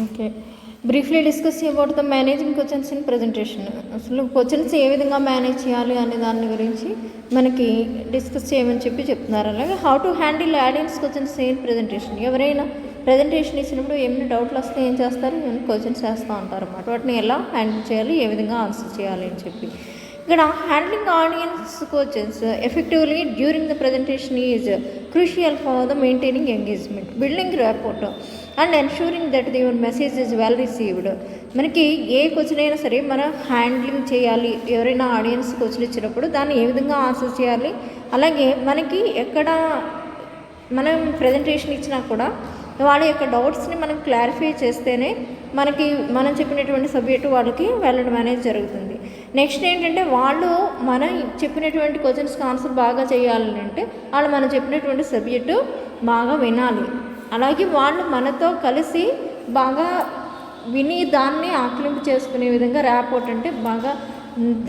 Okay. Briefly discuss about the managing questions in presentation. అసలు questions ఏ విధంగా manage చేయాలి అనే దాని గురించి మనకి డిస్కస్ చేయమని చెప్తున్నారు. అలాగే how to handle audience questions in presentation. ఎవరైనా ప్రెజెంటేషన్ ఇచ్చినప్పుడు ఏమైనా డౌట్లు వస్తే ఏం చేస్తారు, ఏమైనా క్వెషన్స్ వేస్తూ ఉంటారు అన్నమాట. వాటిని ఎలా హ్యాండిల్ చేయాలి, ఏ విధంగా ఆన్సర్ చేయాలి అని చెప్పి. ఇక్కడ handling audience questions effectively during the presentation is crucial for the maintaining engagement, building rapport and ensuring that your message is well received. మనకి ఏ క్వశ్చన్ అయినా సరే మనం హ్యాండ్లింగ్ చేయాలి. ఎవరైనా ఆడియన్స్ క్వశ్చన్ ఇచ్చినప్పుడు దాన్ని ఏ విధంగా ఆన్సర్ చేయాలి, అలాగే మనకి ఎక్కడ మనం ప్రజెంటేషన్ ఇచ్చినా కూడా వాళ్ళ యొక్క డౌట్స్ని మనం క్లారిఫై చేస్తేనే మనకి మనం చెప్పినటువంటి సబ్జెక్టు వాళ్ళకి వెళ్ళడం అనేది జరుగుతుంది. నెక్స్ట్ ఏంటంటే వాళ్ళు మనం చెప్పినటువంటి క్వశ్చన్స్కి ఆన్సర్ బాగా చేయాలి అంటే వాళ్ళు మనం చెప్పినటువంటి సబ్జెక్టు బాగా వినాలి. అలాగే వాళ్ళు మనతో కలిసి బాగా విని దాన్ని ఆకలింపు చేసుకునే విధంగా ర్యాపోర్ట్ అంటే బాగా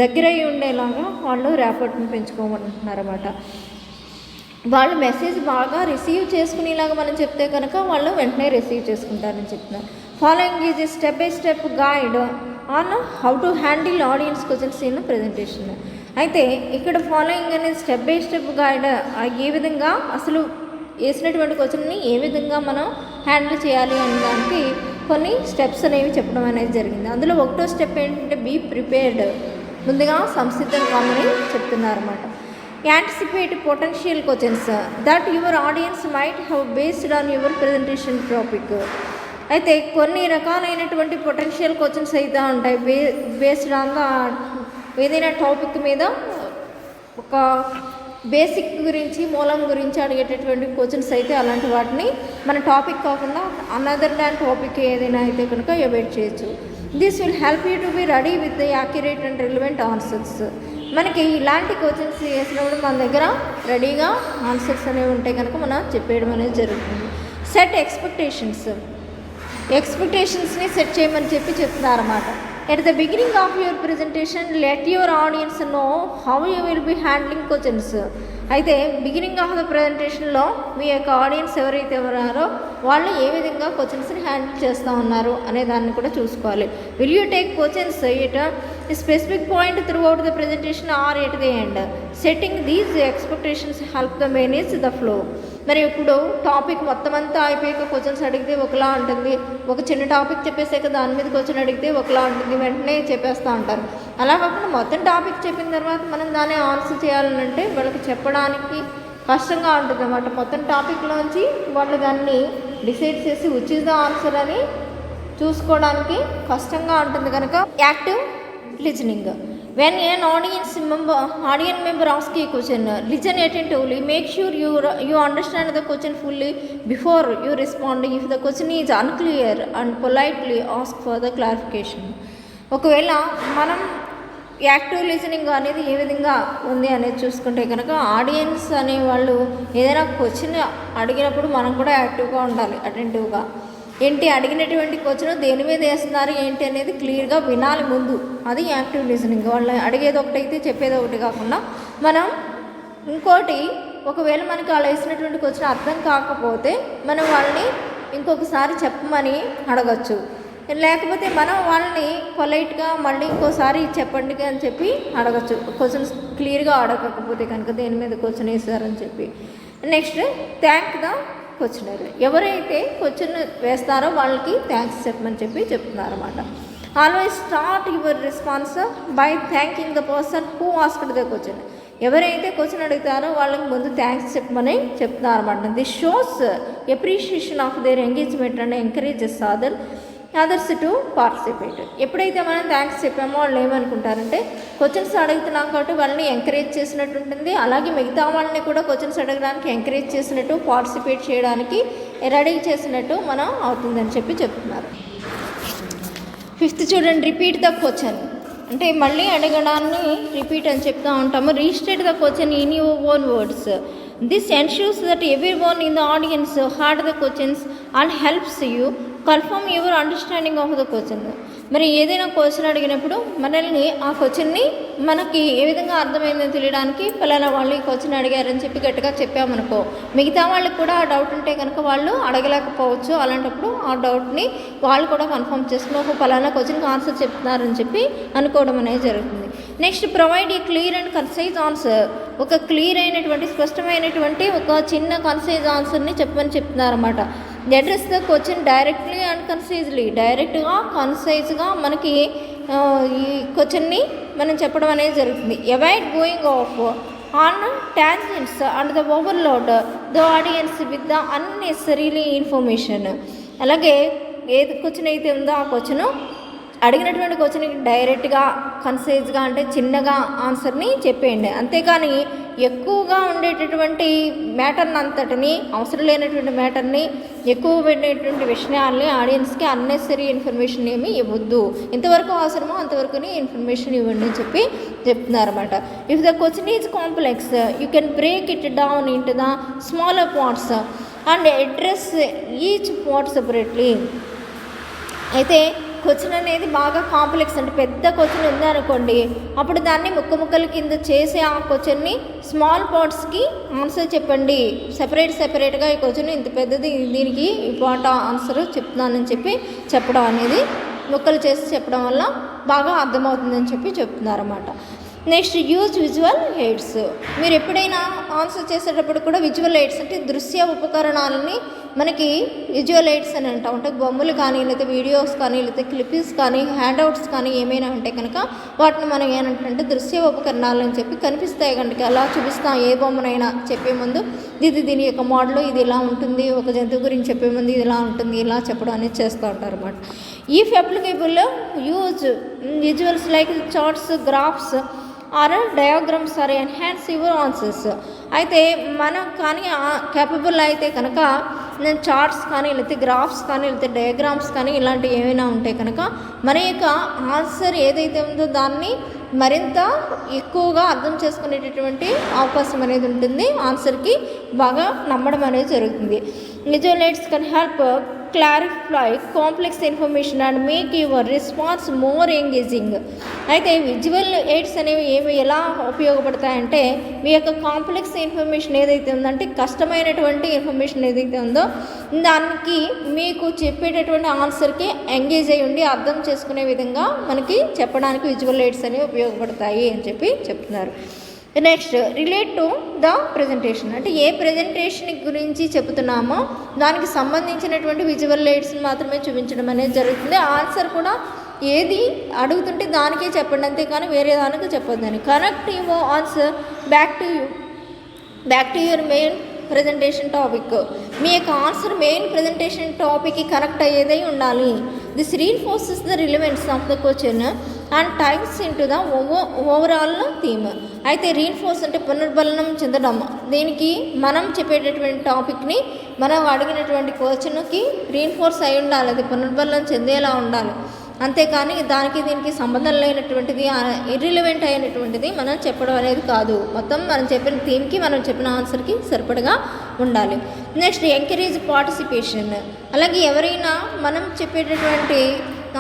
దగ్గరై ఉండేలాగా వాళ్ళు ర్యాపోర్ట్ని పెంచుకోమంటున్నారు అన్నమాట. వాళ్ళు మెసేజ్ బాగా రిసీవ్ చేసుకునేలాగా మనం చెప్తే కనుక వాళ్ళు వెంటనే రిసీవ్ చేసుకుంటారని చెప్తున్నారు. Following is step by step guide on how to handle audience questions in presentation. అయితే ఇక్కడ ఫాలోయింగ్ అనేది స్టెప్ బై స్టెప్ గైడ్, ఏ విధంగా అసలు వేసినటువంటి క్వశ్చన్ని ఏ విధంగా మనం హ్యాండిల్ చేయాలి అనే దానికి కొన్ని స్టెప్స్ అనేవి చెప్పడం అనేది జరిగింది. అందులో ఒకటో స్టెప్ ఏంటంటే బీ ప్రిపేర్డ్, ముందుగా సంసిద్ధంగా కామని చెప్తున్నారు అన్నమాట. Anticipate potential questions that your audience might have based on your presentation topic. అయితే కొన్ని రకాలైనటువంటి పొటెన్షియల్ క్వశ్చన్స్ అయితే ఉంటాయి బేస్డ్ ఆన్ ద ఏదైనా టాపిక్ మీద ఒక బేసిక్ గురించి మూలం గురించి అడిగేటటువంటి క్వశ్చన్స్ అయితే అలాంటి వాటిని మన టాపిక్ కాకుండా అనదర్ దాన్ టాపిక్ ఏదైనా అయితే కనుక అవాయిడ్ చేయొచ్చు. This will help you to be ready with the accurate and relevant answers. మనకి ఇలాంటి క్వశ్చన్స్ వేసినప్పుడు మన దగ్గర రెడీగా ఆన్సర్స్ అనేవి ఉంటే కనుక మనం చెప్పేయడం అనేది జరుగుతుంది. సెట్ ఎక్స్పెక్టేషన్స్ని సెట్ చేయమని చెప్తున్నారన్నమాట. At the beginning of your presentation let your audience know how you will be handling questions. అయితే బిగినింగ్ ఆఫ్ ద ప్రజెంటేషన్లో మీ యొక్క ఆడియన్స్ ఎవరైతే ఉన్నారో వాళ్ళు ఏ విధంగా క్వశ్చన్స్ని హ్యాండిల్ చేస్తూ ఉన్నారు అనే దాన్ని కూడా చూసుకోవాలి. Will you take questions at specific point throughout the presentation or at the end. Setting these expectations help the manage the flow. మరి ఇప్పుడు టాపిక్ మొత్తం అంతా అయిపోయాక క్వశ్చన్స్ అడిగితే ఒకలా ఉంటుంది, ఒక చిన్న టాపిక్ చెప్పేసాక దాని మీద క్వశ్చన్ అడిగితే ఒకలా ఉంటుంది, వెంటనే చెప్పేస్తూ ఉంటారు. అలా కాకుండా మొత్తం టాపిక్ చెప్పిన తర్వాత మనం దాన్ని ఆన్సర్ చేయాలంటే వాళ్ళకి చెప్పడానికి కష్టంగా ఉంటుంది అన్నమాట. మొత్తం టాపిక్లోంచి వాళ్ళు దాన్ని డిసైడ్ చేసి విచ్ ఇస్ ద ఆన్సర్ అని చూసుకోవడానికి కష్టంగా ఉంటుంది కనుక active listening. When an audience member asks a question, listen attentively. Make sure you understand the question fully before you respond. If the question is unclear, and politely ask for the clarification. ఒకవేళ మనం active listening అనేది ఏ విధంగా ఉంది అనేది చూసుకుంటే కనుక audience అనేవాళ్ళు ఏదైనా క్వశ్చన్ అడిగినప్పుడు మనం కూడా యాక్టివ్గా ఉండాలి, అటెంటివ్గా. ఏంటి అడిగినటువంటి క్వశ్చన్ దేని మీద వేస్తున్నారు ఏంటి అనేది క్లియర్గా వినాలి ముందు. అది యాక్టివ్ లిజనింగ్. వాళ్ళు అడిగేది ఒకటైతే చెప్పేది ఒకటి కాకుండా మనం ఇంకోటి, ఒకవేళ మనకి వాళ్ళు వేసినటువంటి క్వశ్చన్ అర్థం కాకపోతే మనం వాళ్ళని ఇంకొకసారి చెప్పమని అడగచ్చు. లేకపోతే మనం వాళ్ళని పొలైట్గా మళ్ళీ ఇంకోసారి చెప్పండి అని చెప్పి అడగచ్చు, క్వశ్చన్స్ క్లియర్గా అడగకపోతే కనుక దేని మీద క్వశ్చన్ వేస్తారని చెప్పి. Next thank the questionnaire. ఎవరైతే క్వశ్చన్ వేస్తారో వాళ్ళకి థ్యాంక్స్ చెప్పమని చెప్తున్నారు అన్నమాట. Always start your response by thanking the person who asked the question. ఎవరైతే క్వశ్చన్ అడుగుతారో వాళ్ళకి ముందు థ్యాంక్స్ చెప్పమని చెప్తున్నారు అన్నమాట. This shows appreciation of their engagement and encourages others to participate. ఎప్పుడైతే మనం థ్యాంక్స్ చెప్పామో వాళ్ళు ఏమనుకుంటారంటే క్వశ్చన్స్ అడుగుతున్నాం కాబట్టి వాళ్ళని ఎంకరేజ్ చేసినట్టు ఉంటుంది, అలాగే మిగతా వాళ్ళని కూడా క్వశ్చన్స్ అడగడానికి ఎంకరేజ్ చేసినట్టు, పార్టిసిపేట్ చేయడానికి రెడీ చేసినట్టు మనం అవుతుందని చెప్తున్నారు. ఫిఫ్త్ చూడండి, రిపీట్ ద క్వశ్చన్. అంటే మళ్ళీ అడగడాన్ని రిపీట్ అని చెప్తూ ఉంటాము. Restate the question in your own words. This ensures that everyone in the audience heard the questions and helps you confirm your understanding of the question. మరి ఏదైనా question అడిగినప్పుడు మనల్ని ఆ క్వశ్చన్ని మనకి ఏ విధంగా అర్థమైందని తెలియడానికి పలానా వాళ్ళు ఈ క్వశ్చన్ అడిగారని చెప్పి గట్టిగా చెప్పామనుకో, మిగతా వాళ్ళకి కూడా ఆ డౌట్ ఉంటే కనుక వాళ్ళు అడగలేకపోవచ్చు. అలాంటప్పుడు ఆ డౌట్ని వాళ్ళు కూడా కన్ఫర్మ్ చేసుకుని ఒక పలానా క్వశ్చన్కి ఆన్సర్ చెప్తున్నారని చెప్పి అనుకోవడం అనేది జరుగుతుంది. Next, provide a clear and concise answer. ఒక క్లియర్ అయినటువంటి స్పష్టమైనటువంటి ఒక చిన్న కన్సైజ్ ఆన్సర్ని చెప్పమని చెప్తున్నారన్నమాట. Address the question directly and concisely. డైరెక్ట్గా కన్సైజ్గా మనకి ఈ క్వశ్చన్ని మనం చెప్పడం అనేది జరుగుతుంది. Avoid going off on tangents and the overload the audience with the unnecessarily information. అలాగే ఏది క్వశ్చన్ అయితే ఉందో ఆ క్వశ్చను అడిగినటువంటి క్వశ్చన్కి డైరెక్ట్గా కన్సైజ్గా అంటే చిన్నగా ఆన్సర్ని చెప్పేయండి. అంతేకాని ఎక్కువగా ఉండేటటువంటి మ్యాటర్ని అంతటిని, అవసరం లేనటువంటి మ్యాటర్ని, ఎక్కువ పెట్టేటువంటి విషయాల్ని ఆడియన్స్కి అన్నెసరీ ఇన్ఫర్మేషన్ ఏమి ఇవ్వద్దు. ఎంతవరకు అవసరమో అంతవరకుని ఇన్ఫర్మేషన్ ఇవ్వండి అని చెప్పి చెప్తున్నారన్నమాట. If the question is complex you can break it down into the smaller parts and address each part separately. అయితే క్వశ్చన్ అనేది బాగా కాంప్లెక్స్ అంటే పెద్ద క్వశ్చన్ ఉందనుకోండి, అప్పుడు దాన్ని ముక్కల కింద చేసి ఆ క్వశ్చన్ని స్మాల్ పార్ట్స్కి ఆన్సర్ చెప్పండి. సెపరేట్గా ఈ క్వశ్చన్ ఇంత పెద్దది, దీనికి ఈ పార్ట్ ఆన్సర్ చెప్తున్నానని చెప్పి చెప్పడం అనేది ముక్కలు చేసి చెప్పడం వల్ల బాగా అర్థమవుతుందని చెప్పి చెప్తున్నారన్నమాట. Next, use visual aids. మీరు ఎప్పుడైనా ఆన్సర్ చేసేటప్పుడు కూడా విజువల్ ఎయిడ్స్ అంటే దృశ్య ఉపకరణాలని మనకి విజువల్ ఎయిడ్స్ అని అంటాం. అంటే బొమ్మలు కానీ, లేకపోతే వీడియోస్ కానీ, లేకపోతే క్లిప్పింగ్స్ కానీ, హ్యాండ్అవుట్స్ కానీ ఏమైనా ఉంటే కనుక వాటిని మనం ఏంటంటే దృశ్య ఉపకరణాలు అని చెప్పి కనిపిస్తాయి కనుక అలా చూపిస్తాం. ఏ బొమ్మనైనా చెప్పే ముందు ఇది దీని యొక్క మోడల్ ఇది ఇలా ఉంటుంది, ఒక జంతువు గురించి చెప్పే ముందు ఇది ఇలా ఉంటుంది, ఇలా చెప్పడం అనేది చేస్తూ ఉంటారు అన్నమాట. If applicable use visuals like charts, graphs or diagrams or enhance your answers. అయితే మనం కానీ కేపబుల్ అయితే కనుక నేను చార్ట్స్ కానీ, లేకపోతే గ్రాఫ్స్ కానీ, లేకపోతే డయాగ్రామ్స్ కానీ ఇలాంటివి ఏమైనా ఉంటే కనుక మన యొక్క ఆన్సర్ ఏదైతే ఉందో దాన్ని మరింత ఎక్కువగా అర్థం చేసుకునేటటువంటి అవకాశం అనేది ఉంటుంది. ఆన్సర్కి బాగా నమ్మడం అనేది జరుగుతుంది. Visual AIDS can help clarify complex information and make your response more engaging. అయితే విజువల్ ఎయిడ్స్ అనేవి ఎలా ఉపయోగపడతాయంటే మీ యొక్క కాంప్లెక్స్ ఇన్ఫర్మేషన్ ఏదైతే ఉందంటే కష్టమైనటువంటి ఇన్ఫర్మేషన్ ఏదైతే ఉందో దానికి మీకు చెప్పేటటువంటి ఆన్సర్కి ఎంగేజ్ అయ్యి ఉండి అర్థం చేసుకునే విధంగా మనకి చెప్పడానికి విజువల్ ఎయిడ్స్ అనేవి ఉపయోగపడతాయి అని చెప్పి చెప్తున్నారు. Next, relate to the presentation. అంటే ఏ ప్రజెంటేషన్ గురించి చెబుతున్నామో దానికి సంబంధించినటువంటి విజువల్ ఎయిడ్స్ని మాత్రమే చూపించడం అనేది జరుగుతుంది. ఆన్సర్ కూడా ఏది అడుగుతుంటే దానికే చెప్పండి, అంతేకాని వేరే దానికి చెప్పొద్దని. Connect your answer back to your main presentation topic. మీ యొక్క ఆన్సర్ మెయిన్ ప్రజెంటేషన్ టాపిక్కి కనెక్ట్ అయ్యేదై ఉండాలి. This reinforces the relevance of the question and times into the overall theme. అయితే రీన్ఫోర్స్ అంటే పునర్బలనం చెందడం. దీనికి మనం చెప్పేటటువంటి టాపిక్ని మనం అడిగినటువంటి క్వశ్చన్కి రీన్ఫోర్స్ అయి ఉండాలి, అది పునర్బలనం చెందేలా ఉండాలి. అంతేకాని దానికి దీనికి సంబంధం లేనటువంటిది, ఇర్రిలవెంట్ అయినటువంటిది మనం చెప్పడం అనేది కాదు. మొత్తం మనం చెప్పిన థీమ్కి మనం చెప్పిన ఆన్సర్కి సరిపడగా ఉండాలి. Next, encourage participation. అలాగే ఎవరైనా మనం చెప్పేటటువంటి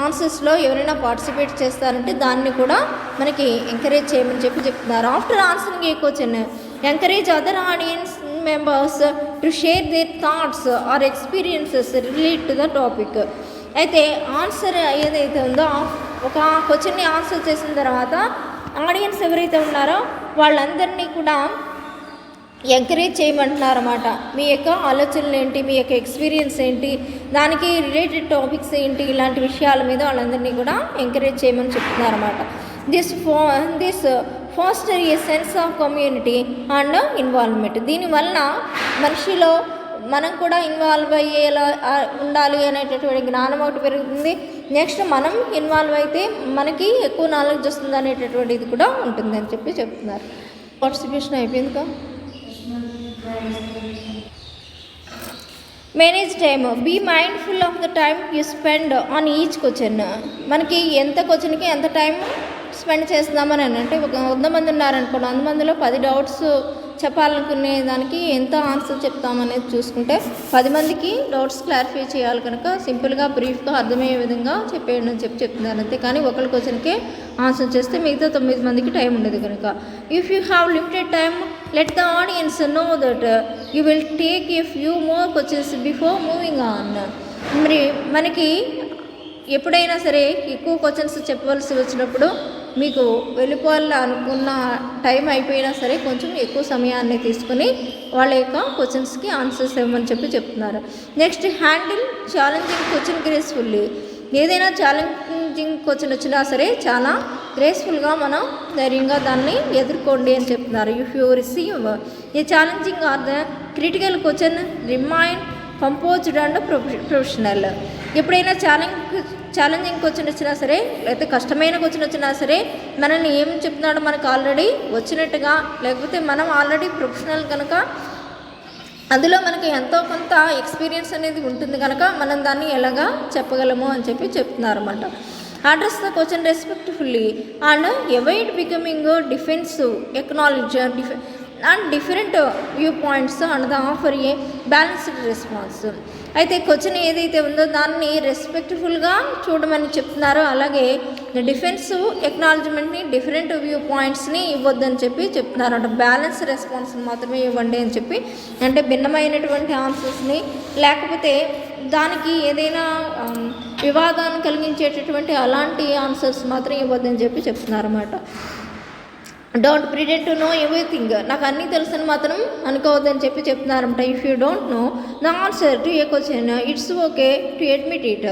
ఆన్సర్స్లో ఎవరైనా పార్టిసిపేట్ చేస్తారంటే దాన్ని కూడా మనకి ఎంకరేజ్ చేయమని చెప్పి చెప్తున్నారు. After answering a question encourage other audience members to share their thoughts or experiences relate to the topic. అయితే ఆన్సర్ ఏదైతే ఉందో ఒక క్వశ్చన్ని ఆన్సర్ చేసిన తర్వాత ఆడియన్స్ ఎవరైతే ఉన్నారో వాళ్ళందరినీ కూడా ఎంకరేజ్ చేయమంటున్నారన్నమాట. మీ యొక్క ఆలోచనలు ఏంటి, మీ యొక్క ఎక్స్పీరియన్స్ ఏంటి, దానికి రిలేటెడ్ టాపిక్స్ ఏంటి, ఇలాంటి విషయాల మీద వాళ్ళందరినీ కూడా ఎంకరేజ్ చేయమని చెప్తున్నారన్నమాట. This foster a sense of community and involvement. దీనివల్ల మనిషిలో మనం కూడా ఇన్వాల్వ్ అయ్యేలా ఉండాలి అనేటటువంటి జ్ఞానం ఒకటి పెరుగుతుంది. నెక్స్ట్, మనం ఇన్వాల్వ్ అయితే మనకి ఎక్కువ నాలెడ్జ్ వస్తుంది అనేటటువంటిది కూడా ఉంటుంది అని చెప్పి చెప్తున్నారు. పార్టిసిపేషన్ అయిపోయింది కా. Manage time. Be mindful of the time you spend on each question. మనకి ఎంత క్వశ్చన్కి ఎంత టైం స్పెండ్ చేస్తున్నామని అంటే ఒక 100 మంది ఉన్నారనుకోండి, 100 మందిలో 10 డౌట్స్ చెప్పాలనుకునే దానికి ఎంత ఆన్సర్ చెప్తామనేది చూసుకుంటే 10 మందికి డౌట్స్ క్లారిఫై చేయాలి కనుక సింపుల్గా బ్రీఫ్గా అర్థమయ్యే విధంగా చెప్పేయండి అని చెప్తున్నారు అంతే. కానీ ఒకరి క్వశ్చన్కే ఆన్సర్ చేస్తే మిగతా 9 మందికి టైం ఉండదు కనుక if you have limited time let the audience know that you will take a few more questions before moving on. మరి మనకి ఎప్పుడైనా సరే ఎక్కువ క్వశ్చన్స్ చెప్పవలసి వచ్చినప్పుడు మీకు వెళ్ళిపోవాలని అనుకున్న టైం అయిపోయినా సరే కొంచెం ఎక్కువ సమయాన్ని తీసుకుని వాళ్ళ యొక్క క్వశ్చన్స్కి ఆన్సర్స్ ఇవ్వమని చెప్తున్నారు. Next handle challenging question gracefully. ఏదైనా ఛాలెంజింగ్ క్వశ్చన్ వచ్చినా సరే చాలా గ్రేస్ఫుల్గా మనం ధైర్యంగా దాన్ని ఎదుర్కోండి అని చెప్తున్నారు. If you receive a challenging or the critical question remind composed and professional. ఎప్పుడైనా ఛాలెంజింగ్ క్వశ్చన్ వచ్చినా సరే లేకపోతే కష్టమైన క్వశ్చన్ వచ్చినా సరే మనల్ని ఏం చెప్తున్నాడో మనకు ఆల్రెడీ వచ్చినట్టుగా లేకపోతే మనం ఆల్రెడీ ప్రొఫెషనల్ కనుక అందులో మనకి ఎంతో కొంత ఎక్స్పీరియన్స్ అనేది ఉంటుంది కనుక మనం దాన్ని ఎలాగా చెప్పగలము అని చెప్తున్నారు అన్నమాట. Address the question respectfully and avoid becoming defensive, acknowledge and different view points and the offer A balanced response. అయితే క్వశ్చన్ ఏదైతే ఉందో దాన్ని రెస్పెక్ట్ఫుల్గా చూడమని చెప్తున్నారో అలాగే డిఫెన్సివ్ ఎక్నాలజ్మెంట్ని డిఫరెంట్ వ్యూ పాయింట్స్ని ఇవ్వద్దని చెప్తున్నారు. అంటే బ్యాలెన్స్ రెస్పాన్స్ని మాత్రమే ఇవ్వండి అని అంటే భిన్నమైనటువంటి ఆన్సర్స్ని లేకపోతే దానికి ఏదైనా వివాదాన్ని కలిగించేటటువంటి అలాంటి ఆన్సర్స్ మాత్రం ఇవ్వద్దని చెప్తున్నారు అన్నమాట. Don't pretend to know everything. నాకు అన్నీ తెలుసని మాత్రం అనుకోవద్దని చెప్తున్నారంట. If you don't know the answer to a question it's okay to admit it.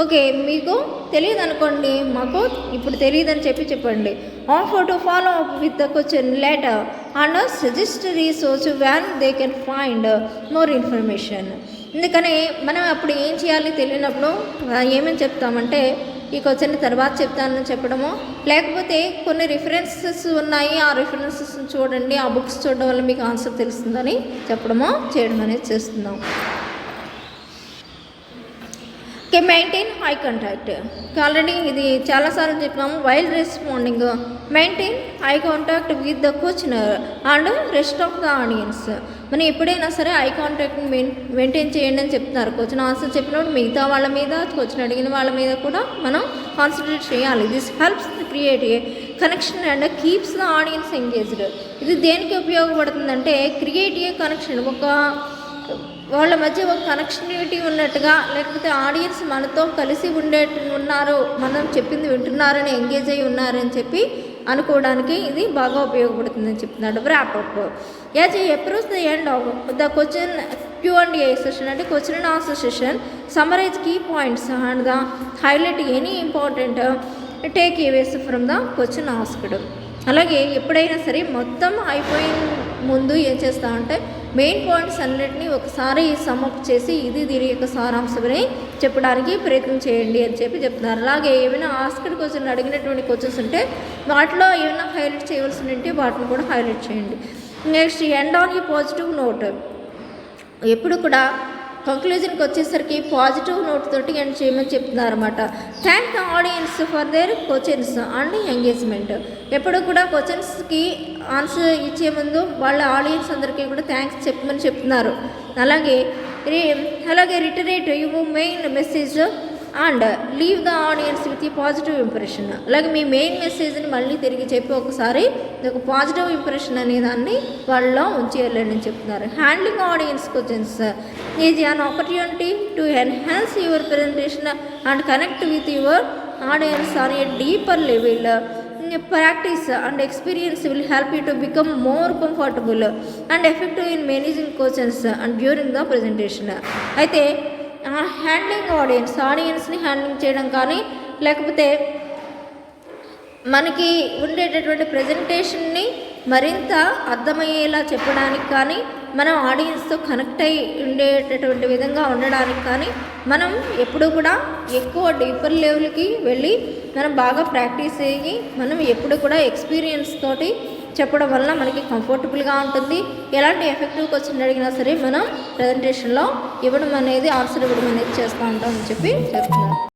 Okay, మీకు తెలియదు అనుకోండి, మాకు ఇప్పుడు తెలియదని చెప్పండి. Offer to follow up with the question later and suggest resource when they can find more information. అందుకని మనం అప్పుడు ఏం చేయాలి తెలియనప్పుడు ఏమని చెప్తామంటే ఈ క్వశ్చన్ తర్వాత చెప్తానని చెప్పడము, లేకపోతే కొన్ని రిఫరెన్సెస్ ఉన్నాయి ఆ రిఫరెన్సెస్ చూడండి, ఆ బుక్స్ చూడడం వల్ల మీకు ఆన్సర్ తెలుస్తుందని చెప్పడమో చేయడం అనేది చేస్తున్నాం. Okay, maintain high contact. Already ఇది చాలాసార్లు చెప్పాము. While responding maintain high contact with the questionnaire and rest of the audience. మనం ఎప్పుడైనా సరే ఐ కాంటాక్ట్ని మెయింటైన్ చేయండి అని చెప్తున్నారు. క్వశ్చన్ ఆన్సర్ చెప్పినప్పుడు మిగతా వాళ్ళ మీద, క్వశ్చన్ అడిగిన వాళ్ళ మీద కూడా మనం కాన్సన్ట్రేట్ చేయాలి. This helps create a connection and keeps the audience engaged. ఇది దేనికి ఉపయోగపడుతుందంటే క్రియేట్ ఏ కనెక్షన్, వాళ్ళ మధ్య ఒక కనెక్షనిటీ ఉన్నట్టుగా, లేకపోతే ఆడియన్స్ మనతో కలిసి ఉన్నారు, మనం చెప్పింది వింటున్నారని ఎంగేజ్ అయ్యి ఉన్నారని అనుకోవడానికి ఇది బాగా ఉపయోగపడుతుందని చెప్తున్నాడు. Wrap up as a approach the end of the question Q&A session అంటే question and answer session summarise key points and the highlight any important takeaways from the question asked. అలాగే ఎప్పుడైనా సరే మొత్తం అయిపోయిన ముందు ఏం చేస్తామంటే మెయిన్ పాయింట్స్ అన్నిటినీ ఒకసారి సమ్అప్ చేసి ఇది దీని యొక్క సారాంశమని చెప్పడానికి ప్రయత్నం చేయండి అని చెప్తున్నారు. అలాగే ఏమైనా ఆస్క్డ్ క్వశ్చన్ అడిగినటువంటి క్వశ్చన్స్ ఉంటే వాటిలో ఏమైనా హైలైట్ చేయవలసి ఉంటే వాటిని కూడా హైలైట్ చేయండి. నెక్స్ట్ ఎండ్ ఆన్ ఈ పాజిటివ్ నోట్. ఎప్పుడు కూడా కంక్లూజన్కి వచ్చేసరికి పాజిటివ్ నోట్ తోటి ఎండ్ చేయమని చెప్తున్నారు అనమాట. Thank the audience for their questions and engagement. ఎప్పుడు కూడా క్వశ్చన్స్కి ఆన్సర్ ఇచ్చే ముందు వాళ్ళ ఆడియన్స్ అందరికీ కూడా థ్యాంక్స్ చెప్పమని చెప్తున్నారు. అలాగే reiterate your main message and leave the audience with ఈ పాజిటివ్ ఇంప్రెషన్. అలాగే మీ మెయిన్ మెసేజ్ని మళ్ళీ తిరిగి చెప్పి ఒకసారి ఒక పాజిటివ్ ఇంప్రెషన్ అనే దాన్ని వాళ్ళలో ఉంచేయాలని చెప్తున్నారు. Handling audience questions is an opportunity to enhance your presentation and connect with your audience on a deeper level. Practice and experience will help you to become more comfortable and effective in managing questions and during the presentation. అయితే handling ఆడియన్స్ని handling చేయడం కానీ, లేకపోతే మనకి ఉండేటటువంటి ప్రజెంటేషన్ని మరింత అర్థమయ్యేలా చెప్పడానికి కానీ, మనం ఆడియన్స్తో కనెక్ట్ అయ్యి ఉండేటటువంటి విధంగా ఉండడానికి కానీ మనం ఎప్పుడు కూడా ఎక్కువ డీపర్ లెవెల్కి వెళ్ళి మనం బాగా ప్రాక్టీస్ అయ్యి మనం ఎప్పుడు కూడా ఎక్స్పీరియన్స్ తోటి చెప్పడం వల్ల మనకి కంఫర్టబుల్గా ఉంటుంది. ఎలాంటి ఎఫెక్టివ్ క్వశ్చన్ అడిగినా సరే మనం ప్రజెంటేషన్లో ఇవ్వడం అనేది ఆన్సర్ ఇవ్వడం అనేది చేస్తూ ఉంటామని చెప్తున్నారు.